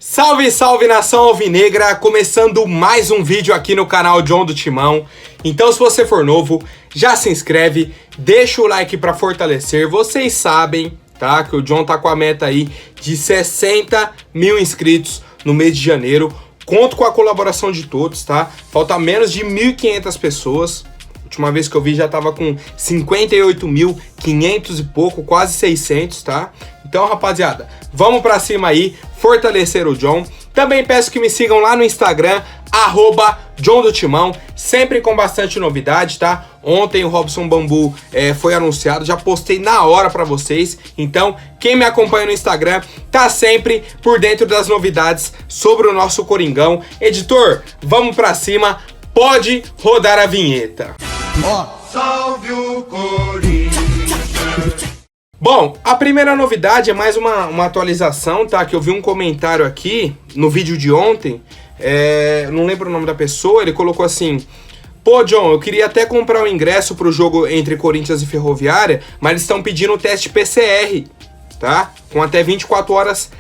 Salve, salve nação alvinegra, começando mais um vídeo aqui no canal John do Timão. Então se você for novo, já se inscreve, deixa o like pra fortalecer. Vocês sabem, tá, que o John tá com a meta aí de 60 mil inscritos no mês de janeiro. Conto com a colaboração de todos, tá? Falta menos de 1.500 pessoas. Última vez que eu vi já tava com 58.500 e pouco, quase 600, tá? Então, rapaziada, vamos pra cima aí, fortalecer o John. Também peço que me sigam lá no Instagram, @John do Timão, sempre com bastante novidade, tá? Ontem o Robson Bambu foi anunciado, já postei na hora pra vocês. Então, quem me acompanha no Instagram tá sempre por dentro das novidades sobre o nosso Coringão. Editor, vamos pra cima, pode rodar a vinheta. Salve o Corinthians! Bom, a primeira novidade é mais uma atualização, tá? Que eu vi um comentário aqui no vídeo de ontem, não lembro o nome da pessoa, ele colocou assim: pô, John, eu queria até comprar o ingresso pro jogo entre Corinthians e Ferroviária, mas eles estão pedindo o teste PCR, tá? Com até 24 horas,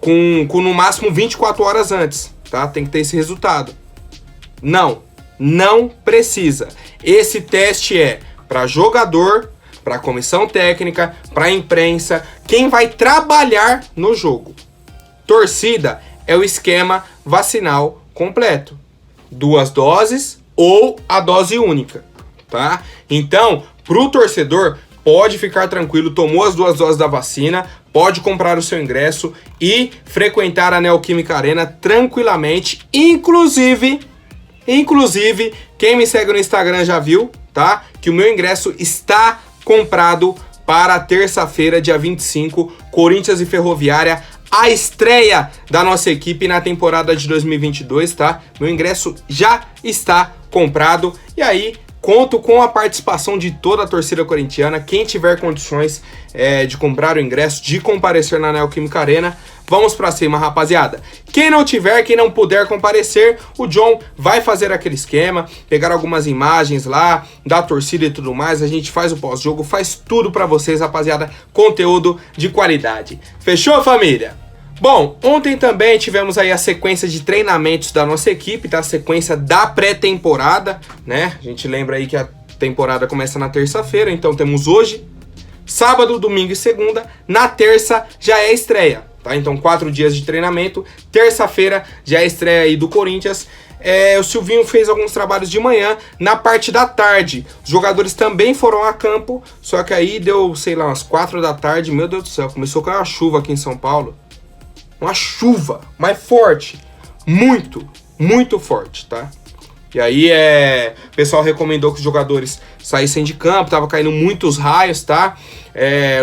com no máximo 24 horas antes, tá? Tem que ter esse resultado. Não precisa. Esse teste é para jogador, para comissão técnica, para imprensa, quem vai trabalhar no jogo. Torcida é o esquema vacinal completo. 2 doses ou a dose única, tá? Então, pro torcedor, pode ficar tranquilo, tomou as 2 doses da vacina, pode comprar o seu ingresso e frequentar a Neoquímica Arena tranquilamente, inclusive, quem me segue no Instagram já viu, tá? Que o meu ingresso está comprado para terça-feira, dia 25, Corinthians e Ferroviária, a estreia da nossa equipe na temporada de 2022, tá? Meu ingresso já está comprado e aí conto com a participação de toda a torcida corintiana. Quem tiver condições de comprar o ingresso, de comparecer na Neoquímica Arena, vamos pra cima, rapaziada. Quem não tiver, quem não puder comparecer, o John vai fazer aquele esquema, pegar algumas imagens lá da torcida e tudo mais, a gente faz o pós-jogo, faz tudo pra vocês, rapaziada, conteúdo de qualidade. Fechou, família? Bom, ontem também tivemos aí a sequência de treinamentos da nossa equipe, tá? A sequência da pré-temporada, né? A gente lembra aí que a temporada começa na terça-feira, então temos hoje, sábado, domingo e segunda. Na terça já é a estreia, tá? Então 4 dias de treinamento. Terça-feira já é a estreia aí do Corinthians. O Silvinho fez alguns trabalhos de manhã. Na parte da tarde, os jogadores também foram a campo, só que aí deu, sei lá, umas 4 da tarde, meu Deus do céu, começou a cair uma chuva aqui em São Paulo. Uma chuva, mas forte, muito forte, tá? E aí o pessoal recomendou que os jogadores saíssem de campo, tava caindo muitos raios, tá?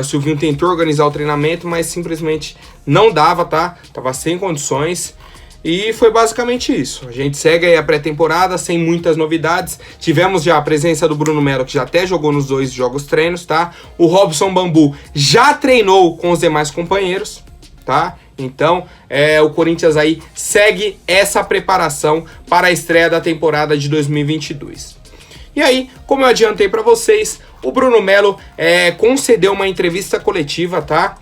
O Silvinho tentou organizar o treinamento, mas simplesmente não dava, tá? Tava sem condições e foi basicamente isso. A gente segue aí a pré-temporada sem muitas novidades. Tivemos já a presença do Bruno Melo, que já até jogou nos 2 jogos treinos, tá? O Robson Bambu já treinou com os demais companheiros, tá? Então, o Corinthians aí segue essa preparação para a estreia da temporada de 2022. E aí, como eu adiantei para vocês, o Bruno Melo concedeu uma entrevista coletiva, tá?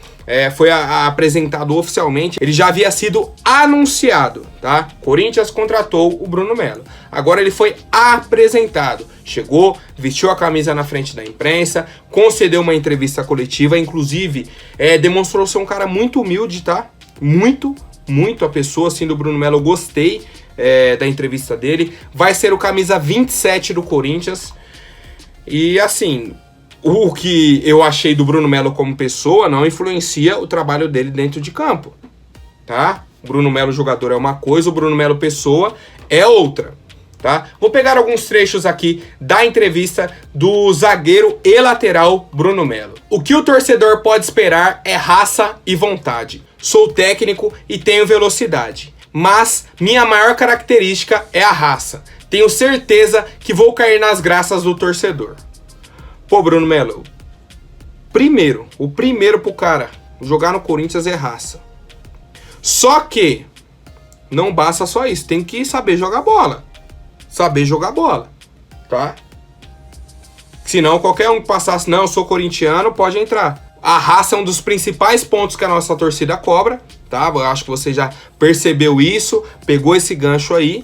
Foi apresentado oficialmente, ele já havia sido anunciado, tá? Corinthians contratou o Bruno Melo. Agora ele foi apresentado. Chegou, vestiu a camisa na frente da imprensa, concedeu uma entrevista coletiva, inclusive demonstrou ser um cara muito humilde, tá? Muito a pessoa assim do Bruno Melo, eu gostei da entrevista dele. Vai ser o camisa 27 do Corinthians. E assim, o que eu achei do Bruno Melo como pessoa não influencia o trabalho dele dentro de campo, tá? O Bruno Melo jogador é uma coisa, o Bruno Melo pessoa é outra, tá? Vou pegar alguns trechos aqui da entrevista do zagueiro e lateral Bruno Melo. O que o torcedor pode esperar é raça e vontade. Sou técnico e tenho velocidade, mas minha maior característica é a raça. Tenho certeza que vou cair nas graças do torcedor. Pô, Bruno Melo, o primeiro pro cara jogar no Corinthians é raça. Só que não basta só isso, tem que saber jogar bola. Tá? Senão qualquer um que passasse, não, eu sou corintiano, pode entrar. A raça é um dos principais pontos que a nossa torcida cobra, tá? Eu acho que você já percebeu isso, pegou esse gancho aí.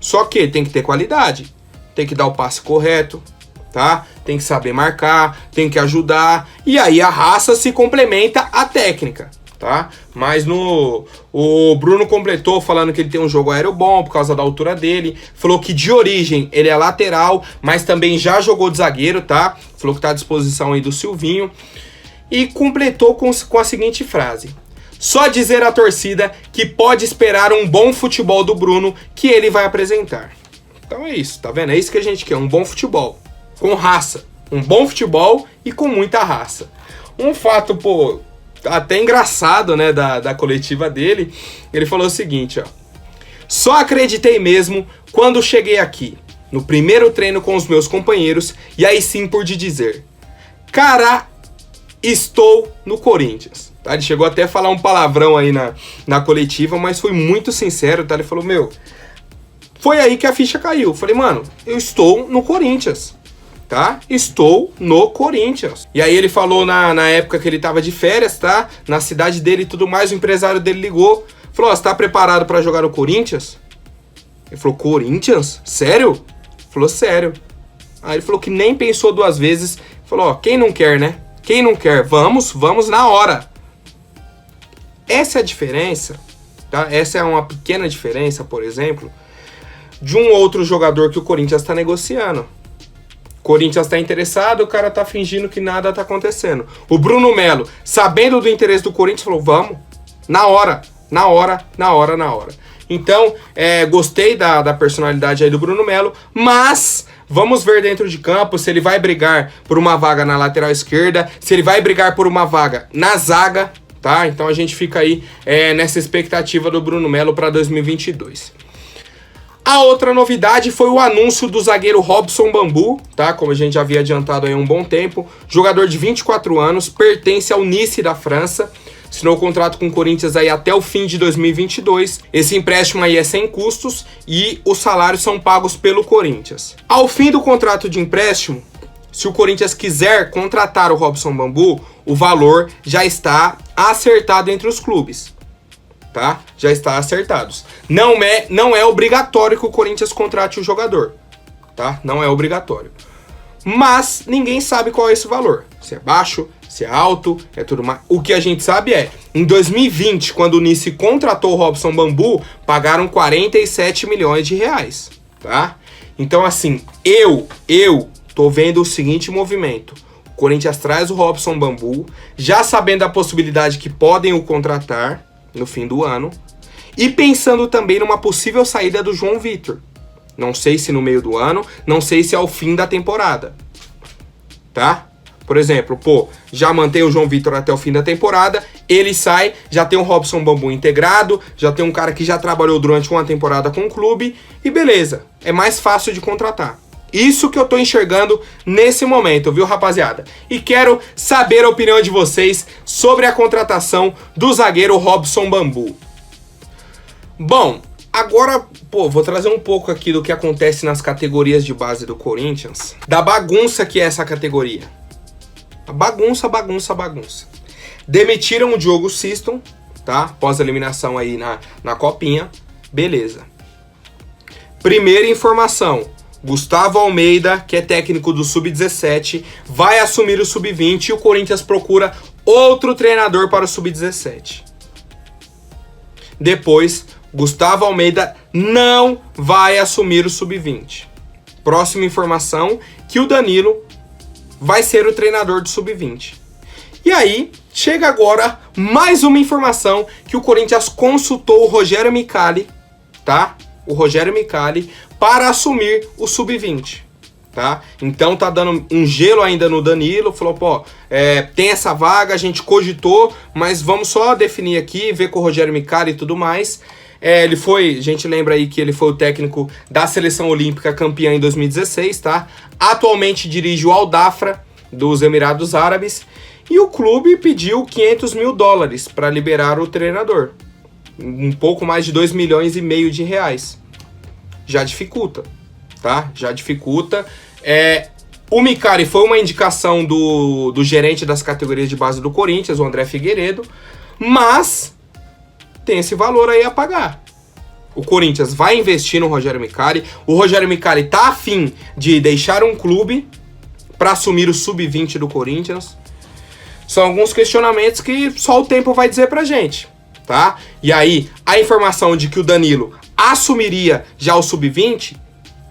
Só que tem que ter qualidade, tem que dar o passe correto, tá? Tem que saber marcar, tem que ajudar, e aí a raça se complementa à técnica, tá? Mas o Bruno completou falando que ele tem um jogo aéreo bom por causa da altura dele, falou que de origem ele é lateral, mas também já jogou de zagueiro, tá? Falou que tá à disposição aí do Silvinho, e completou com a seguinte frase: só dizer à torcida que pode esperar um bom futebol do Bruno que ele vai apresentar. Então é isso, tá vendo? É isso que a gente quer, um bom futebol, com raça. Um bom futebol e com muita raça. Um fato, pô, até engraçado, né, da coletiva dele, ele falou o seguinte, ó: só acreditei mesmo quando cheguei aqui, no primeiro treino com os meus companheiros, e aí sim pude dizer: cara, estou no Corinthians. Tá? Ele chegou até a falar um palavrão aí na coletiva, mas foi muito sincero, tá? Ele falou, meu, foi aí que a ficha caiu. Falei, mano, eu estou no Corinthians, tá? Estou no Corinthians. E aí ele falou na época que ele tava de férias, tá? Na cidade dele e tudo mais, o empresário dele ligou, falou, ó, você tá preparado pra jogar no Corinthians? Ele falou, Corinthians? Sério? Ele falou, sério. Aí ele falou que nem pensou duas vezes, falou, ó, quem não quer, né? Quem não quer, vamos na hora. Essa é a diferença, tá? Essa é uma pequena diferença, por exemplo, de um outro jogador que o Corinthians está negociando. O Corinthians está interessado, o cara tá fingindo que nada está acontecendo. O Bruno Melo, sabendo do interesse do Corinthians, falou, vamos, na hora. Então, gostei da personalidade aí do Bruno Melo, mas vamos ver dentro de campo se ele vai brigar por uma vaga na lateral esquerda, se ele vai brigar por uma vaga na zaga, tá? Então a gente fica aí nessa expectativa do Bruno Melo para 2022. A outra novidade foi o anúncio do zagueiro Robson Bambu, tá? Como a gente já havia adiantado aí há um bom tempo. Jogador de 24 anos, pertence ao Nice da França. Assinou o contrato com o Corinthians aí até o fim de 2022. Esse empréstimo aí é sem custos e os salários são pagos pelo Corinthians. Ao fim do contrato de empréstimo, se o Corinthians quiser contratar o Robson Bambu, o valor já está acertado entre os clubes, tá? Já está acertados. Não é obrigatório que o Corinthians contrate o jogador, tá? Não é obrigatório. Mas ninguém sabe qual é esse valor. Se é baixo, se é alto, é tudo mais. O que a gente sabe em 2020, quando o Nice contratou o Robson Bambu, pagaram 47 milhões de reais, tá? Então assim, eu tô vendo o seguinte movimento. O Corinthians traz o Robson Bambu, já sabendo a possibilidade que podem o contratar no fim do ano, e pensando também numa possível saída do João Vitor. Não sei se no meio do ano, não sei se ao fim da temporada, tá? Por exemplo, já mantém o João Vitor até o fim da temporada, ele sai, já tem o Robson Bambu integrado, já tem um cara que já trabalhou durante uma temporada com o clube, e beleza, é mais fácil de contratar. Isso que eu tô enxergando nesse momento, viu, rapaziada? E quero saber a opinião de vocês sobre a contratação do zagueiro Robson Bambu. Bom, agora, vou trazer um pouco aqui do que acontece nas categorias de base do Corinthians, da bagunça que é essa categoria. A bagunça. Demitiram o Diogo Siston, tá? Após a eliminação aí na Copinha. Beleza. Primeira informação. Gustavo Almeida, que é técnico do Sub-17, vai assumir o Sub-20 e o Corinthians procura outro treinador para o Sub-17. Depois, Gustavo Almeida não vai assumir o Sub-20. Próxima informação, que o Danilo vai ser o treinador do Sub-20. E aí, chega agora mais uma informação que o Corinthians consultou o Rogério Micali, tá? O Rogério Micali para assumir o Sub-20, tá? Então tá dando um gelo ainda no Danilo, falou, tem essa vaga, a gente cogitou, mas vamos só definir aqui, ver com o Rogério Micali e tudo mais. A gente lembra aí que ele foi o técnico da Seleção Olímpica campeã em 2016, tá? Atualmente dirige o Al Dafra dos Emirados Árabes e o clube pediu $500 mil para liberar o treinador. Um pouco mais de 2,5 milhões de reais. Já dificulta, tá? Já dificulta. O Micali foi uma indicação do gerente das categorias de base do Corinthians, o André Figueiredo, mas tem esse valor aí a pagar. O Corinthians vai investir no Rogério Micali. O Rogério Micali tá afim de deixar um clube para assumir o sub-20 do Corinthians. São alguns questionamentos que só o tempo vai dizer pra gente, tá? E aí, a informação de que o Danilo assumiria já o sub-20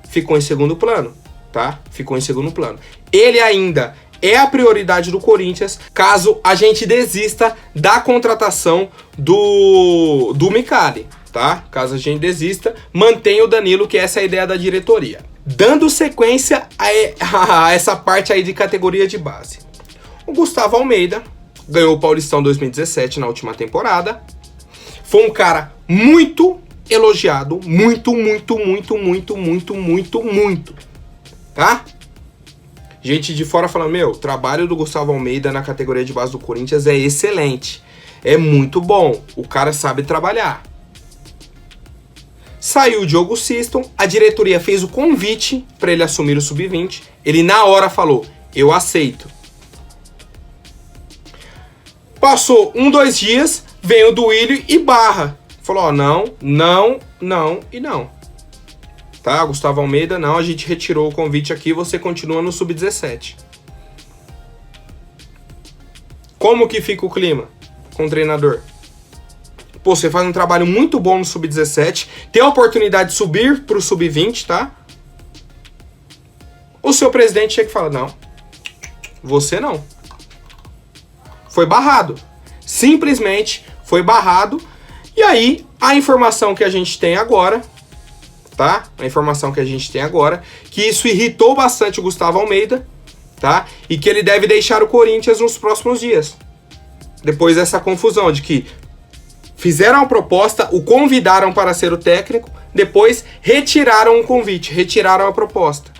ficou em segundo plano, tá? Ficou em segundo plano. Ele ainda é a prioridade do Corinthians caso a gente desista da contratação do Micali, tá? Caso a gente desista, mantenha o Danilo, que essa é a ideia da diretoria. Dando sequência a essa parte aí de categoria de base. O Gustavo Almeida ganhou o Paulistão 2017 na última temporada. Foi um cara muito elogiado, muito, tá? Gente de fora falando, meu, o trabalho do Gustavo Almeida na categoria de base do Corinthians é excelente, é muito bom, o cara sabe trabalhar. Saiu o Diogo Siston, a diretoria fez o convite para ele assumir o sub-20, ele na hora falou, eu aceito. Passou 2 dias, vem o Duílio e barra. Falou, ó, não e não. Tá, Gustavo Almeida, não, a gente retirou o convite aqui, você continua no sub-17. Como que fica o clima com o treinador? Pô, você faz um trabalho muito bom no sub-17, tem a oportunidade de subir pro sub-20, tá? O seu presidente chega e fala, não, você não. Foi barrado. Simplesmente foi barrado. E aí, a informação que a gente tem agora, tá? A informação que a gente tem agora, que isso irritou bastante o Gustavo Almeida, tá? E que ele deve deixar o Corinthians nos próximos dias. Depois dessa confusão de que fizeram a proposta, o convidaram para ser o técnico, depois retiraram o convite, retiraram a proposta.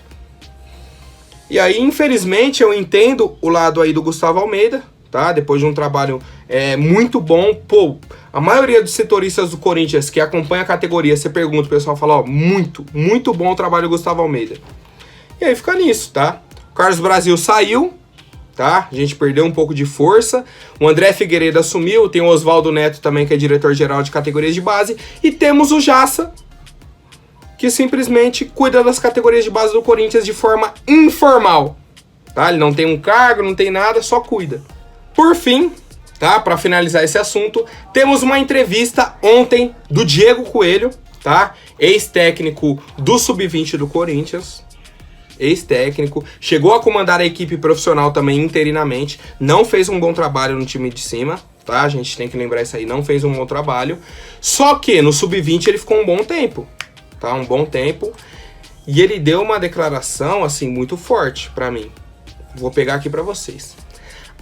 E aí, infelizmente, eu entendo o lado aí do Gustavo Almeida, tá? Depois de um trabalho muito bom. Pô, a maioria dos setoristas do Corinthians que acompanha a categoria, você pergunta, o pessoal fala, ó, muito bom o trabalho do Gustavo Almeida. E aí fica nisso, tá? O Carlos Brasil saiu, tá? A gente perdeu um pouco de força. O André Figueiredo assumiu, tem o Oswaldo Neto também, que é diretor-geral de categorias de base. E temos o Jassa, que simplesmente cuida das categorias de base do Corinthians de forma informal, tá? Ele não tem um cargo, não tem nada, só cuida. Por fim, tá? Para finalizar esse assunto, temos uma entrevista ontem do Diego Coelho, tá? Ex-técnico do Sub-20 do Corinthians. Ex-técnico, chegou a comandar a equipe profissional também interinamente, não fez um bom trabalho no time de cima, tá? A gente tem que lembrar isso aí, não fez um bom trabalho. Só que no Sub-20 ele ficou um bom tempo, tá? Um bom tempo. E ele deu uma declaração, assim, muito forte pra mim. Vou pegar aqui pra vocês.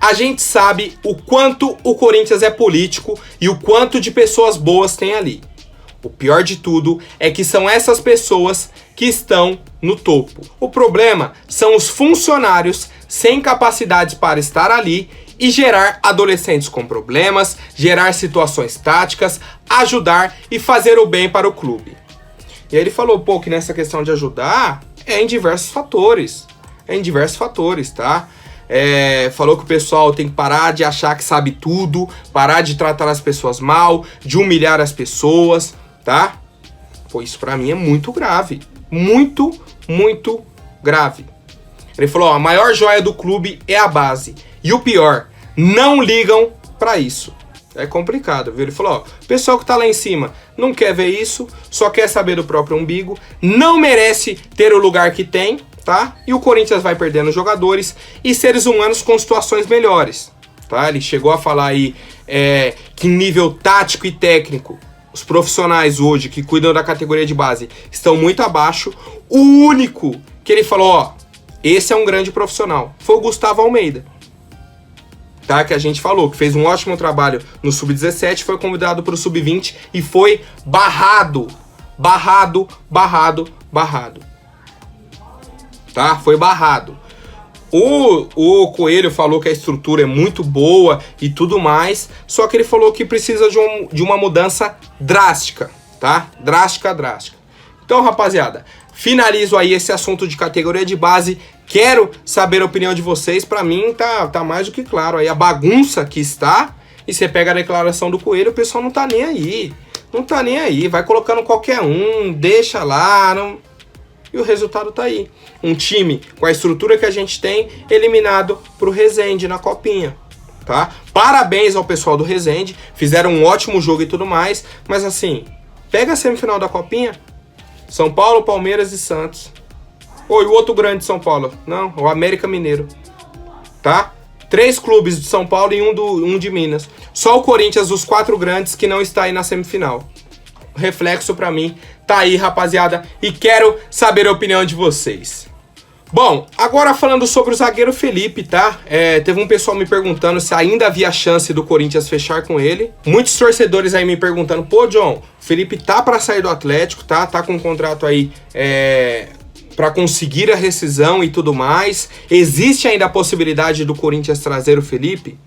A gente sabe o quanto o Corinthians é político e o quanto de pessoas boas tem ali. O pior de tudo é que são essas pessoas que estão no topo. O problema são os funcionários sem capacidades para estar ali e gerar adolescentes com problemas, gerar situações táticas, ajudar e fazer o bem para o clube. E aí ele falou, pô, que nessa questão de ajudar é em diversos fatores. É em diversos fatores, tá? Falou que o pessoal tem que parar de achar que sabe tudo, parar de tratar as pessoas mal, de humilhar as pessoas, tá? Pô, isso pra mim é muito grave. Muito grave. Ele falou, ó, a maior joia do clube é a base. E o pior, não ligam pra isso. É complicado, viu? Ele falou, ó, o pessoal que tá lá em cima não quer ver isso, só quer saber do próprio umbigo, não merece ter o lugar que tem, tá? E o Corinthians vai perdendo jogadores e seres humanos com situações melhores, tá? Ele chegou a falar aí que em nível tático e técnico, os profissionais hoje que cuidam da categoria de base estão muito abaixo. O único que ele falou, ó, esse é um grande profissional, foi o Gustavo Almeida, tá? Que a gente falou, que fez um ótimo trabalho no Sub-17, foi convidado para o Sub-20 e foi barrado. Tá? Foi barrado. O Coelho falou que a estrutura é muito boa e tudo mais, só que ele falou que precisa de uma mudança drástica, tá? Drástica. Então, rapaziada, finalizo aí esse assunto de categoria de base. Quero saber a opinião de vocês. Pra mim tá mais do que claro aí a bagunça que está E você pega a declaração do Coelho, o pessoal não tá nem aí. Não tá nem aí, vai colocando qualquer um, deixa lá, não... E o resultado tá aí. Um time com a estrutura que a gente tem, eliminado pro Resende na Copinha, tá? Parabéns ao pessoal do Resende, fizeram um ótimo jogo e tudo mais, mas assim, pega a semifinal da Copinha, São Paulo, Palmeiras e Santos. Ou e o outro grande de São Paulo? Não, o América Mineiro, tá? 3 clubes de São Paulo e um de Minas. Só o Corinthians, os 4 grandes, que não está aí na semifinal. Reflexo pra mim, tá aí, rapaziada. E quero saber a opinião de vocês. Bom, agora falando sobre o zagueiro Felipe, tá? Teve um pessoal me perguntando se ainda havia chance do Corinthians fechar com ele. Muitos torcedores aí me perguntando, pô, John, o Felipe tá pra sair do Atlético, tá? Tá com um contrato aí, para conseguir a rescisão e tudo mais. Existe ainda a possibilidade do Corinthians trazer o Felipe?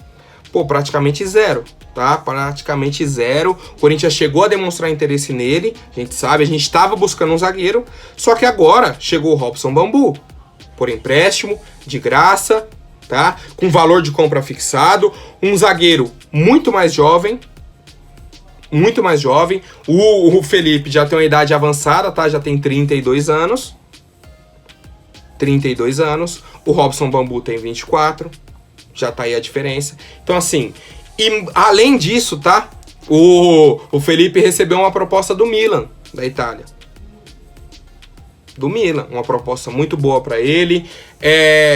Pô, praticamente zero, tá? Praticamente zero. O Corinthians chegou a demonstrar interesse nele, a gente sabe, a gente estava buscando um zagueiro, só que agora chegou o Robson Bambu, por empréstimo, de graça, tá? Com valor de compra fixado, um zagueiro muito mais jovem, muito mais jovem. O Felipe já tem uma idade avançada, tá? Já tem 32 anos. 32 anos, o Robson Bambu tem 24, já tá aí a diferença. Então assim, e além disso, tá? O Felipe recebeu uma proposta do Milan, da Itália. Do Milan, uma proposta muito boa para ele,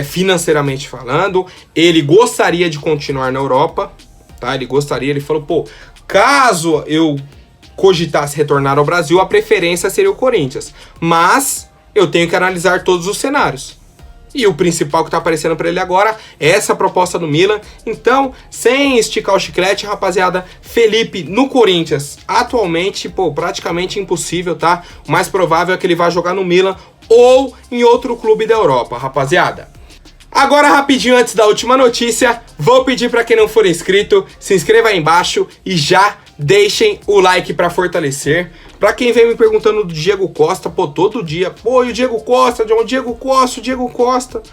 financeiramente falando. Ele gostaria de continuar na Europa, tá? Ele falou, pô, caso eu cogitasse retornar ao Brasil, a preferência seria o Corinthians, mas eu tenho que analisar todos os cenários. E o principal que tá aparecendo para ele agora é essa proposta do Milan. Então, sem esticar o chiclete, rapaziada, Felipe no Corinthians, atualmente, pô, praticamente impossível, tá? O mais provável é que ele vá jogar no Milan ou em outro clube da Europa, rapaziada. Agora, rapidinho, antes da última notícia, vou pedir para quem não for inscrito, se inscreva aí embaixo e já deixem o like para fortalecer. Pra quem vem me perguntando do Diego Costa, pô, todo dia, pô, e o Diego Costa, John, o Diego Costa.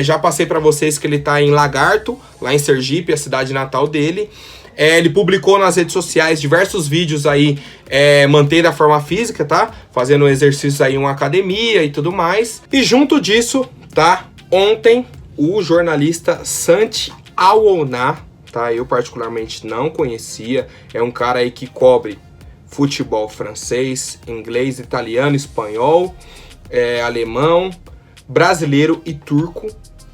Já passei pra vocês que ele tá em Lagarto, lá em Sergipe, a cidade natal dele. Ele publicou nas redes sociais diversos vídeos aí, mantendo a forma física, tá? Fazendo exercícios aí em uma academia e tudo mais. E junto disso, tá? Ontem, o jornalista Santi Aouoná, tá? Eu particularmente não conhecia, é um cara aí que cobre futebol francês, inglês, italiano, espanhol, alemão, brasileiro e turco,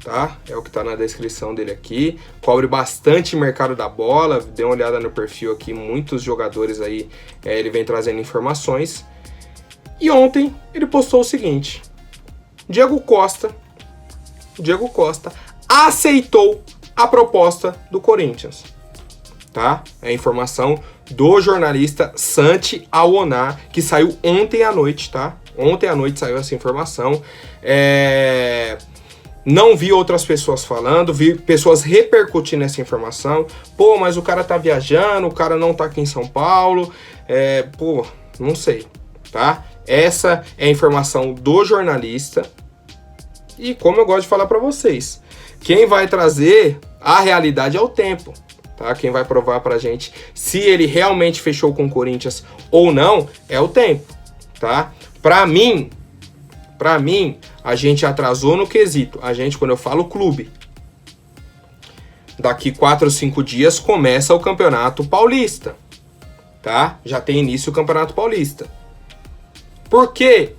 tá? É o que tá na descrição dele aqui. Cobre bastante mercado da bola, dê uma olhada no perfil aqui, muitos jogadores aí, ele vem trazendo informações. E ontem ele postou o seguinte: Diego Costa aceitou a proposta do Corinthians, tá? É a informação do jornalista Santi Aouoná, que saiu ontem à noite, tá? Ontem à noite saiu essa informação. Não vi outras pessoas falando, vi pessoas repercutindo essa informação. Pô, mas o cara tá viajando, o cara não tá aqui em São Paulo. Pô, não sei, tá? Essa é a informação do jornalista. E como eu gosto de falar pra vocês, quem vai trazer a realidade é o tempo. Tá? Quem vai provar pra gente se ele realmente fechou com o Corinthians ou não é o tempo, tá? Pra mim, a gente atrasou no quesito. A gente, quando eu falo clube, daqui 4 ou 5 dias começa o Campeonato Paulista, tá? Já tem início o Campeonato Paulista. Por quê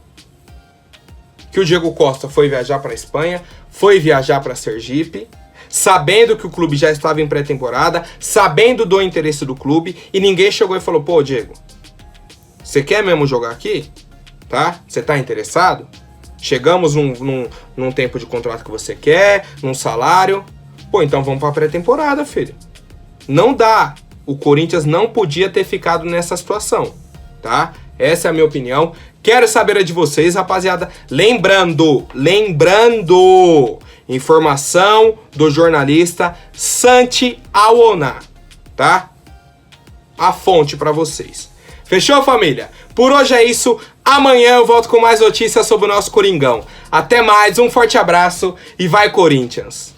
que o Diego Costa foi viajar pra Espanha, foi viajar pra Sergipe, sabendo que o clube já estava em pré-temporada, sabendo do interesse do clube, e ninguém chegou e falou, pô, Diego, você quer mesmo jogar aqui? Tá? Você tá interessado? Chegamos num tempo de contrato que você quer, num salário. Pô, então vamos pra pré-temporada, filho. Não dá. O Corinthians não podia ter ficado nessa situação, tá? Essa é a minha opinião. Quero saber a de vocês, rapaziada. Lembrando, informação do jornalista Santi Aouoná, tá? A fonte pra vocês. Fechou, família? Por hoje é isso. Amanhã eu volto com mais notícias sobre o nosso Coringão. Até mais, um forte abraço e vai Corinthians!